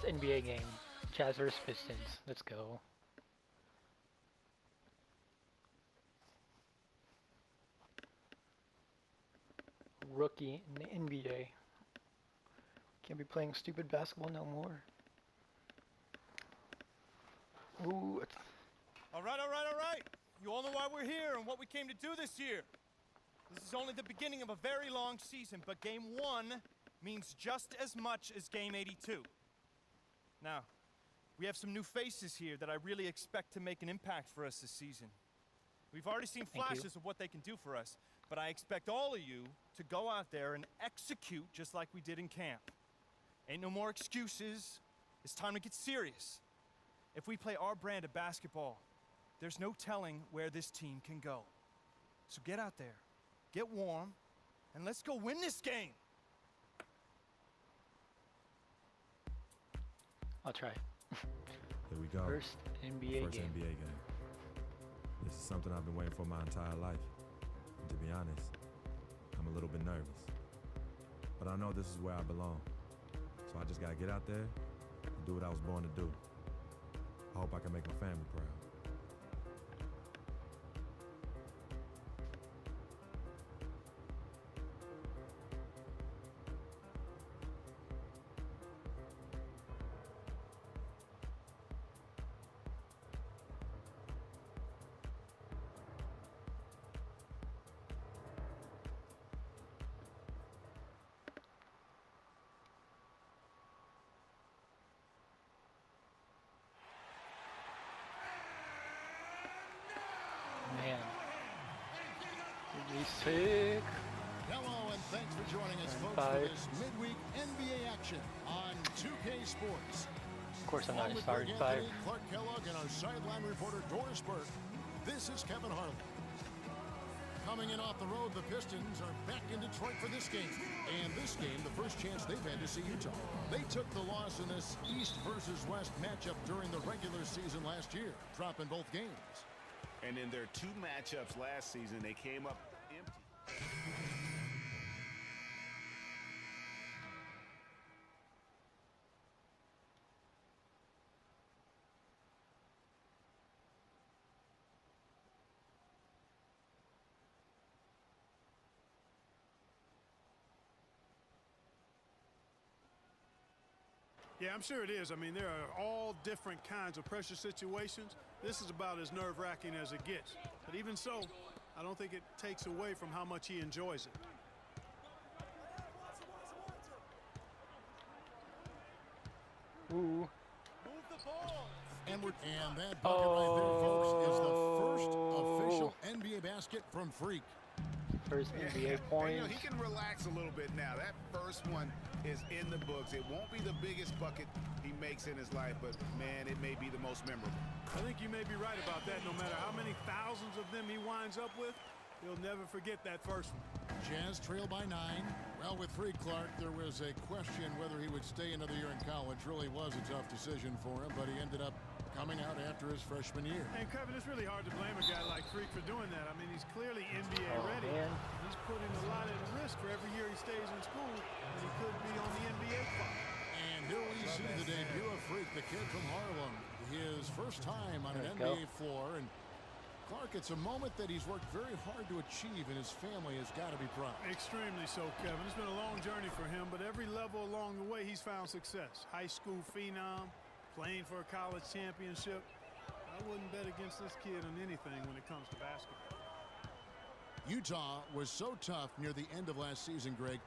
NBA game. Jazz vs Pistons. Let's go. Rookie in the NBA. Can't be playing stupid basketball no more. Ooh. All right, all right, all right. You all know why we're here and what we came to do this year. This is only the beginning of a very long season, but Game 1 means just as much as Game 82. Now, we have some new faces here that I really expect to make an impact for us this season. We've already seen flashes of what they can do for us, but I expect all of you to go out there and execute just like we did in camp. Ain't no more excuses. It's time to get serious. If we play our brand of basketball, there's no telling where this team can go. So get out there, get warm, and let's go win this game. I'll try. Here we go. First NBA game. NBA game. This is something I've been waiting for my entire life. And to be honest, I'm a little bit nervous. But I know this is where I belong. So I just gotta get out there and do what I was born to do. I hope I can make my family proud. Man. Really sick. Hello and thanks for joining us, folks, for this midweek NBA action on 2K Sports. Of course, I'm not a starting five. Clark Kellogg and our sideline reporter Doris Burke. This is Kevin Harlan. Coming in off the road, the Pistons are back in Detroit for this game. And this game, the first chance they've had to see Utah. They took the loss in this East versus West matchup during the regular season last year, dropping both games. And in their 2 matchups last season, they came up empty. Yeah, I'm sure it is. I mean, there are all different kinds of pressure situations. This is about as nerve-wracking as it gets. But even so, I don't think it takes away from how much he enjoys it. Ooh. And that bucket right there, folks, is the first official NBA basket from Freak. First NBA point. You know, he can relax a little bit now. That first one is in the books. It won't be the biggest bucket he makes in his life, but, man, it may be the most memorable. I think you may be right about that. No matter how many thousands of them he winds up with, he'll never forget that first one. Jazz trail by 9. Well, with Freak Clark, there was a question whether he would stay another year in college. Really was a tough decision for him, but he ended up coming out after his freshman year. And Kevin, it's really hard to blame a guy like Freak for doing that. I mean, he's clearly NBA ready. Man. He's putting a lot at risk for every year he stays in school, and he could be on the NBA clock. And here we see the debut of Freak, the kid from Harlem. His first time on an NBA floor. And Clark, it's a moment that he's worked very hard to achieve, and his family has got to be proud. Extremely so, Kevin. It's been a long journey for him, but every level along the way, he's found success. High school phenom, playing for a college championship. I wouldn't bet against this kid on anything when it comes to basketball. Utah was so tough near the end of last season, Greg.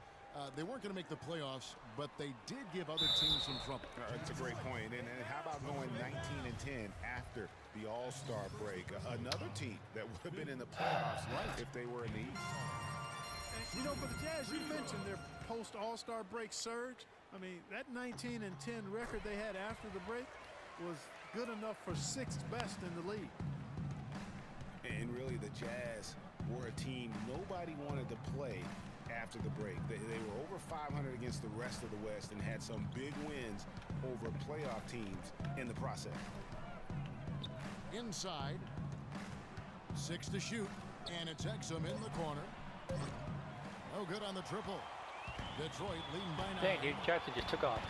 They weren't going to make the playoffs, but they did give other teams some trouble. It's a great point. And how about going 19-10 after the All-Star break? Another team that would have been in the playoffs if they were in the East. And, you know, for the Jazz, you mentioned their post-All-Star break surge. I mean, that 19-10 record they had after the break was good enough for 6th best in the league. And really, the Jazz were a team nobody wanted to play after the break. They were over 500 against the rest of the West and had some big wins over playoff teams in the process. Inside, 6 to shoot, and it's Exum in the corner. No good on the triple. Detroit leading by 9. Dang, dude, Jackson just took off.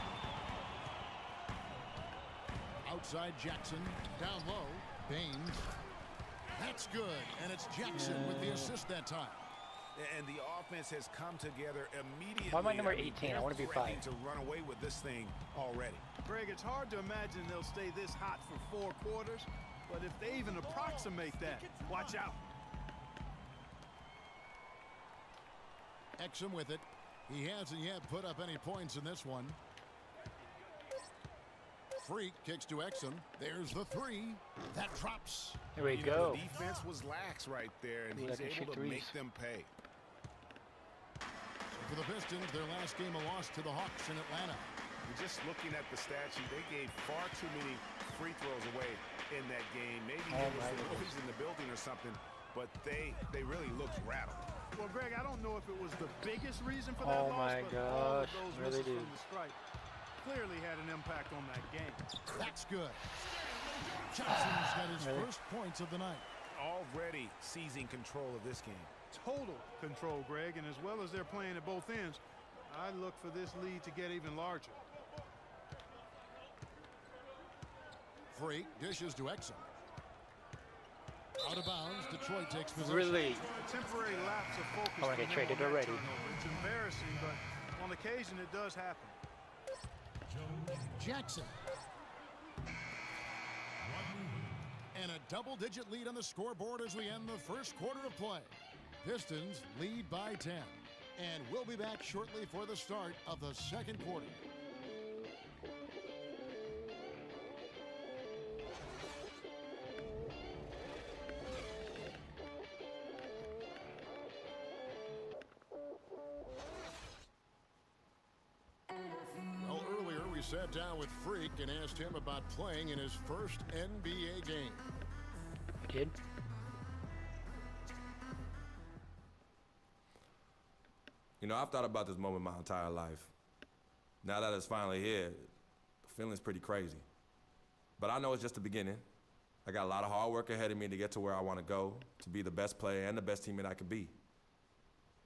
Outside Jackson. Down low. Baines. That's good. And it's Jackson with the assist that time. And the offense has come together immediately. Why am I number mean, 18? I want to be 5. to run away with this thing already. Greg, it's hard to imagine they'll stay this hot for 4 quarters, but if they even approximate that, watch out. Exum with it. He hasn't yet put up any points in this one. Freak kicks to Exum. There's the 3. That drops. Here we You go. know, the defense was lax right there, and Ooh, he's that can able shoot to make threes. them pay. For the Pistons, their last game a loss to the Hawks in Atlanta. Just looking at the stat sheet, they gave far too many free throws away in that game. Maybe Oh it was my the goodness. noise in the building or something, but they really looked rattled. Well, Greg, I don't know if it was the biggest reason for that Oh loss, my but all of gosh, those really misses do. from the strike clearly had an impact on that game. That's good. Johnson's got his Really? first points of the night. Already seizing control of this game. Total control, Greg, and as well as they're playing at both ends, I look for this lead to get even larger. Freak dishes to Exum. Out of bounds, Detroit takes possession. Really? A temporary lapse of focus. I wanna for get him traded on that already. turnover. It's embarrassing, but on occasion it does happen. Jackson. And a double-digit lead on the scoreboard as we end the first quarter of play. Pistons lead by 10. And we'll be back shortly for the start of the second quarter. Well, earlier we sat down with Freak and asked him about playing in his first NBA game. Kid. You know, I've thought about this moment my entire life. Now that it's finally here, the feeling's pretty crazy. But I know it's just the beginning. I got a lot of hard work ahead of me to get to where I want to go, to be the best player and the best teammate I could be.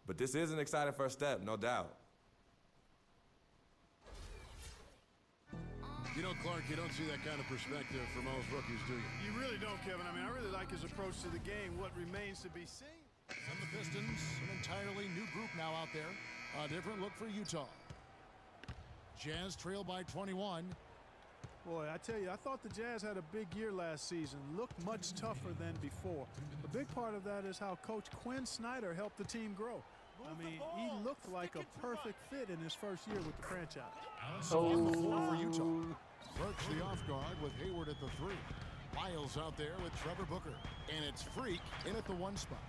But this is an exciting first step, no doubt. You know, Clark, you don't see that kind of perspective for most rookies, do you? You really don't, Kevin. I mean, I really like his approach to the game. What remains to be seen. And the Pistons, an entirely new group now out there. A different look for Utah. Jazz trail by 21. Boy, I tell you, I thought the Jazz had a big year last season. Looked much tougher than before. A big part of that is how Coach Quinn Snyder helped the team grow. I mean, he looked like a perfect fit in his first year with the franchise. So on the floor for Utah. Burks the off guard with Hayward at the 3. Lyles out there with Trevor Booker. And it's Freak in at the 1 spot.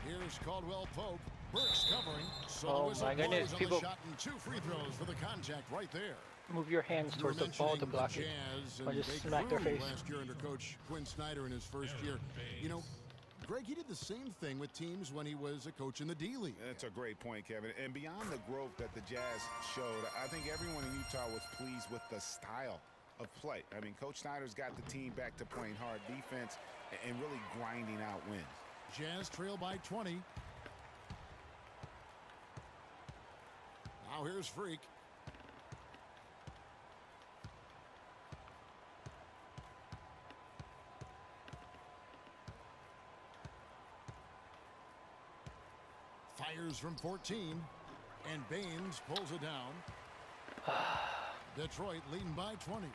Here's Caldwell Pope. Burks covering. So Oh the whistle my goodness, blows on people- the shot and 2 free throws for the contact right there. Move your hands You were towards the ball to mentioning block the it. Jazz Or and just they smack their grew face. last year under Coach Quinn Snyder in his first year. You know, Greg, he did the same thing with teams when he was a coach in the D-League. That's a great point, Kevin. And beyond the growth that the Jazz showed, I think everyone in Utah was pleased with the style of play. I mean, Coach Snyder's got the team back to playing hard defense and really grinding out wins. Jazz trail by 20. Now here's Freak. Fires from 14. And Baines pulls it down. Detroit leading by 20.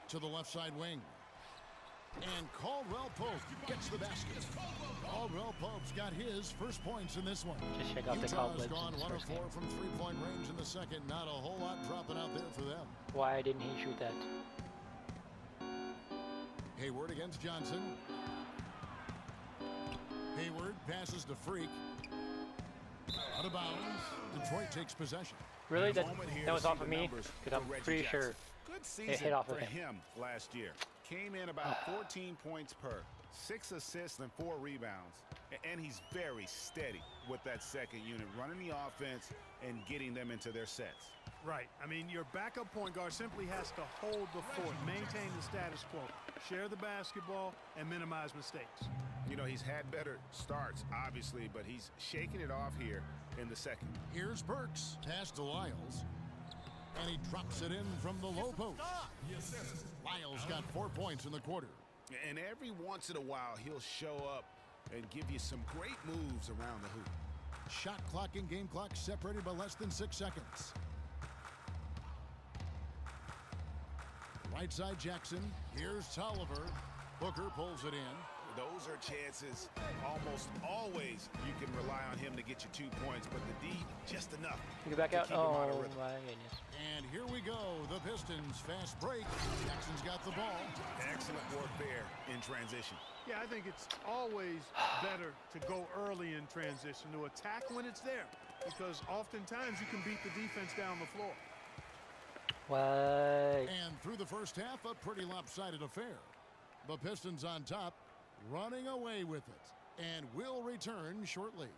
To the left side wing. And Caldwell Pope gets the basket. Caldwell Pope's got his first points in this one. Just check out the Utah's cobwebs gone in this 1 of first 4 game. from three-point range in the second. Not a whole lot dropping out there for them. Why didn't he shoot that? Hayward against Johnson. Hayward passes to Freak. Out of bounds. Detroit takes possession. Really? The That moment here that to was see off the of me? numbers Because for I'm Reggie pretty Jackson. sure Good season hit off for of him. him last year. Came in about 14 points per, 6 assists and 4 rebounds. And he's very steady with that second unit, running the offense and getting them into their sets. Right. I mean, your backup point guard simply has to hold the fort, maintain the status quo, share the basketball, and minimize mistakes. You know, he's had better starts, obviously, but he's shaking it off here in the second. Here's Burks. Pass to Lyles. And he drops it in from the low post. Lyles got 4 points in the quarter. And every once in a while, he'll show up and give you some great moves around the hoop. Shot clock and game clock separated by less than 6 seconds. Right side Jackson. Here's Tolliver. Booker pulls it in. Those are chances almost always you can rely on him to get you 2 points, but the D, just enough. You go back to out. keep him out of Oh rhythm. my goodness. And here we go. The Pistons fast break. Jackson's got the ball. Excellent work there in transition. Yeah, I think it's always better to go early in transition, to attack when it's there, because oftentimes you can beat the defense down the floor. Why? And through the first half, a pretty lopsided affair. The Pistons on top, running away with it, and will return shortly.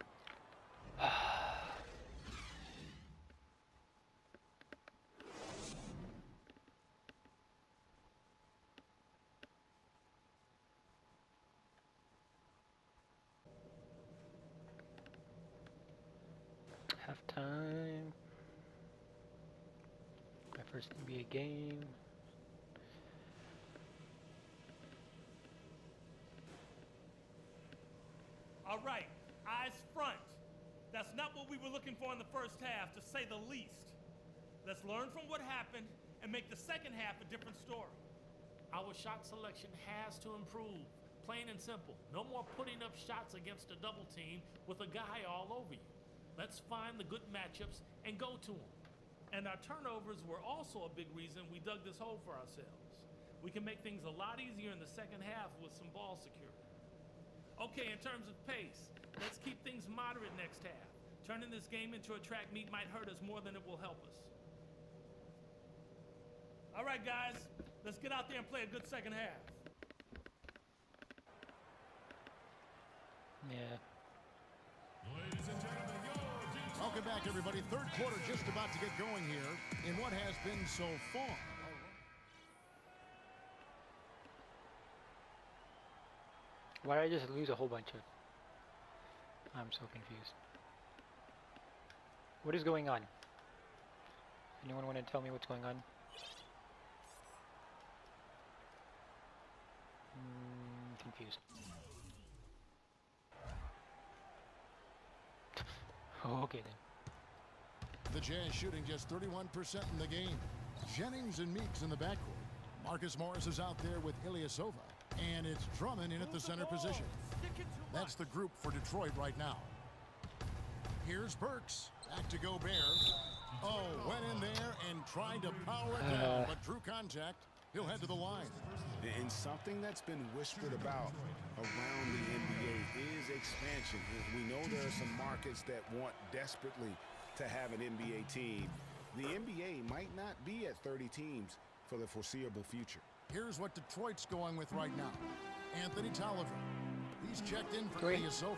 Halftime. My first NBA game. All right, eyes front. That's not what we were looking for in the first half, to say the least. Let's learn from what happened and make the second half a different story. Our shot selection has to improve. Plain and simple. No more putting up shots against a double team with a guy all over you. Let's find the good matchups and go to them. And our turnovers were also a big reason we dug this hole for ourselves. We can make things a lot easier in the second half with some ball security. Okay, in terms of pace, let's keep things moderate next half. Turning this game into a track meet might hurt us more than it will help us. All right, guys, let's get out there and play a good second half. Yeah. Welcome back, everybody. Third quarter just about to get going here in what has been so far. Why did I just lose a whole bunch of... I'm so confused. What is going on? Anyone want to tell me what's going on? Confused. Oh, okay then. The Jazz shooting just 31% in the game. Jennings and Meeks in the backcourt. Marcus Morris is out there with Ilyasova. And it's Drummond in at the center position. That's the group for Detroit right now. Here's Burks. Back to Gobert. Oh, went in there and tried to power it down, but drew contact. He'll head to the line. And something that's been whispered about around the NBA is expansion. We know there are some markets that want desperately to have an NBA team. The NBA might not be at 30 teams for the foreseeable future. Here's what Detroit's going with right now. Anthony Tolliver. He's checked in for Ilyasova.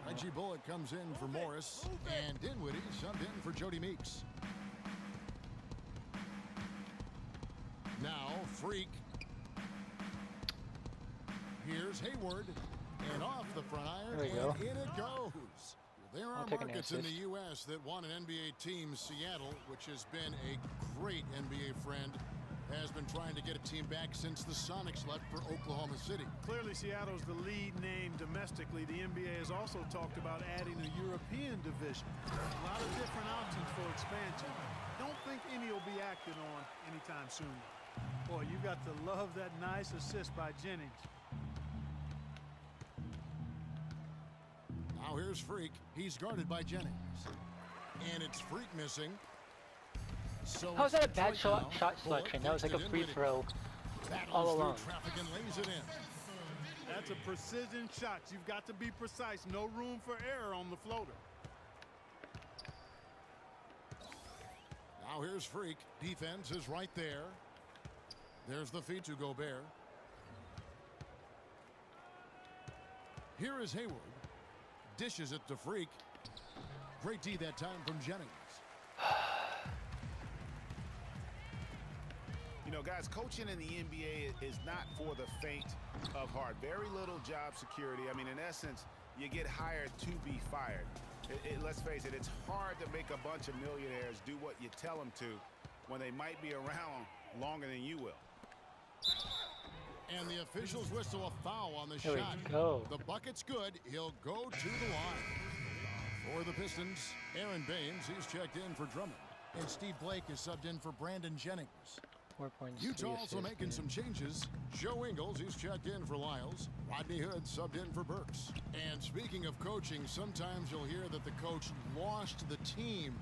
Reggie Bullock comes in for Morris. And Dinwiddie subbed in for Jody Meeks. Now, Freak. Here's Hayward. And off the front iron. There we go. And in it goes. There are take an markets in assist. the U.S. that want an NBA team. Seattle, which has been a great NBA friend, has been trying to get a team back since the Sonics left for Oklahoma City. Clearly, Seattle's the lead name domestically. The NBA has also talked about adding a European division. A lot of different options for expansion. Don't think any will be acted on anytime soon. Boy, you got to love that nice assist by Jennings. Now here's Freak. He's guarded by Jennings. And it's Freak missing. So How was it's that a bad Detroit now. shot selection? That was like a Bullock free gets to throw Battles all through along. traffic and lays it in. That's a precision shot. You've got to be precise. No room for error on the floater. Now here's Freak. Defense is right there. There's the feed to Gobert. Here is Hayward. Dishes it to Freak. Great D that time from Jennings. You know, guys, coaching in the NBA is not for the faint of heart. Very little job security. I mean, in essence, you get hired to be fired. Let's face it, it's hard to make a bunch of millionaires do what you tell them to when they might be around longer than you will. And the officials whistle a foul on the There we shot. go. The bucket's good. He'll go to the line. For the Pistons, Aaron Baines, he's checked in for Drummond. And Steve Blake is subbed in for Brandon Jennings. 4 points. Utah 3 also assists, making some changes. Joe Ingles, he's checked in for Lyles. Rodney Hood subbed in for Burks. And speaking of coaching, sometimes you'll hear that the coach lost the team.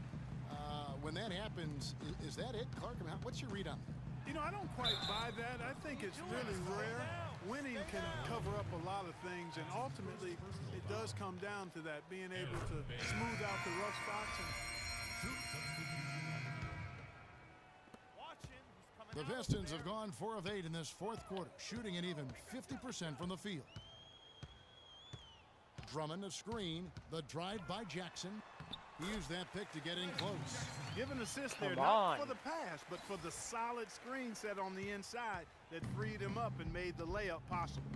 When that happens, is that it, Clark? What's your read on that? You know, I don't quite buy that. I think it's really rare. Winning can cover up a lot of things, and ultimately, it does come down to that, being able to smooth out the rough spots. The Pistons have gone 4 of 8 in this fourth quarter, shooting an even 50% from the field. Drummond a screen, the drive by Jackson. He used that pick to get in close. Give an assist there, Come not on. for the pass, but for the solid screen set on the inside that freed him up and made the layup possible.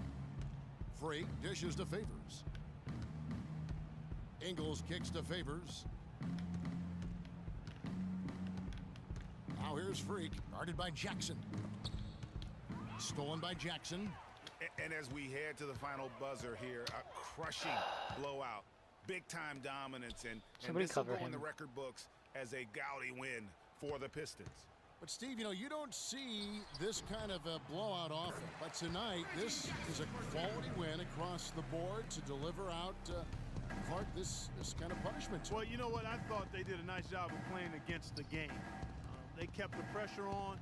Freak dishes to Favors. Ingles kicks to Favors. Now here's Freak, guarded by Jackson. Stolen by Jackson. And as we head to the final buzzer here, a crushing blowout. Big-time dominance, and Somebody this will cover go in the him. record books as a gaudy win for the Pistons. But Steve, you know, you don't see this kind of a blowout often. But tonight, this is a quality win across the board to deliver out, Clark, this kind of punishment. Well, you know what? I thought they did a nice job of playing against the game. They kept the pressure on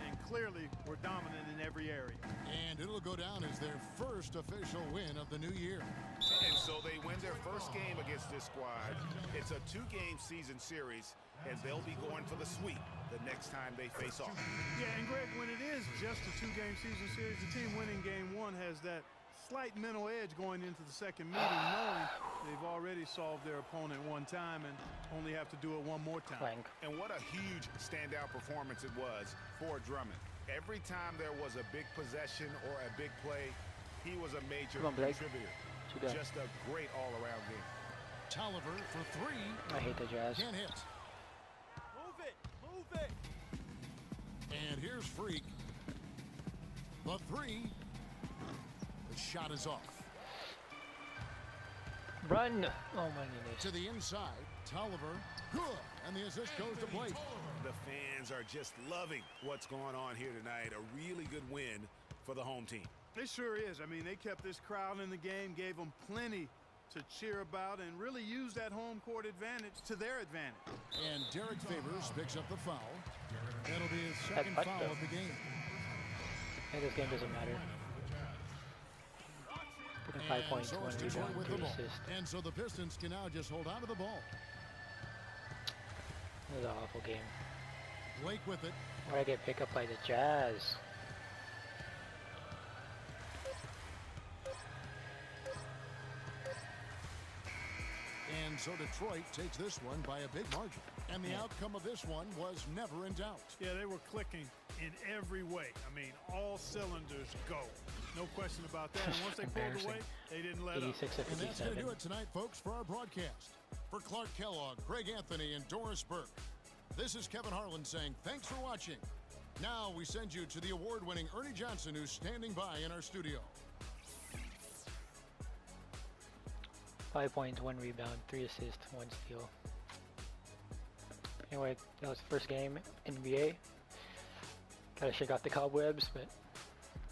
and clearly were dominant in every area. And it'll go down as their first official win of the new year. And so they win their first game against this squad. It's a 2-game season series, and they'll be going for the sweep the next time they face off. Yeah, and Greg, when it is just a 2-game season series, the team winning game 1 has that slight mental edge going into the second meeting, knowing they've already solved their opponent one time and only have to do it one more time. Clank. And what a huge standout performance it was for Drummond. Every time there was a big possession or a big play, he was a major Come on, Blake. contributor. Too good. Just a great all-around game. Tolliver for 3. I hate the Jazz. Can't hit. Move it! Move it! And here's Freak. The 3. The shot is off. Run! Oh my goodness. To the inside, Tolliver. Good. And the assist goes to Blake. The fans are just loving what's going on here tonight. A really good win for the home team. It sure is. I mean, they kept this crowd in the game, gave them plenty to cheer about, and really used that home court advantage to their advantage. And Derek Favors picks up the foul. That'll be his second putt, foul though. of the game. Hey, this game doesn't matter. Putting 5 points, so 1 it's Detroit rebound, with 3 the ball. assists. And so the Pistons can now just hold on to the ball. This is an awful game. Blake with it. Why'd I get picked up by the Jazz? And so Detroit takes this one by a big margin. And the outcome of this one was never in doubt. Yeah, they were clicking in every way. I mean, all cylinders go. No question about that. And once they pulled away, they didn't let up. 86 to And that's going to 57. do it tonight, folks, for our broadcast. For Clark Kellogg, Greg Anthony, and Doris Burke, this is Kevin Harlan saying thanks for watching. Now we send you to the award-winning Ernie Johnson, who's standing by in our studio. 5 points, 1 rebound, 3 assists, 1 steal. Anyway, that was the first game in NBA. Gotta shake off the cobwebs, but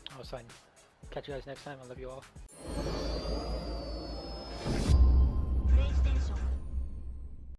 that was fun. Catch you guys next time. I love you all.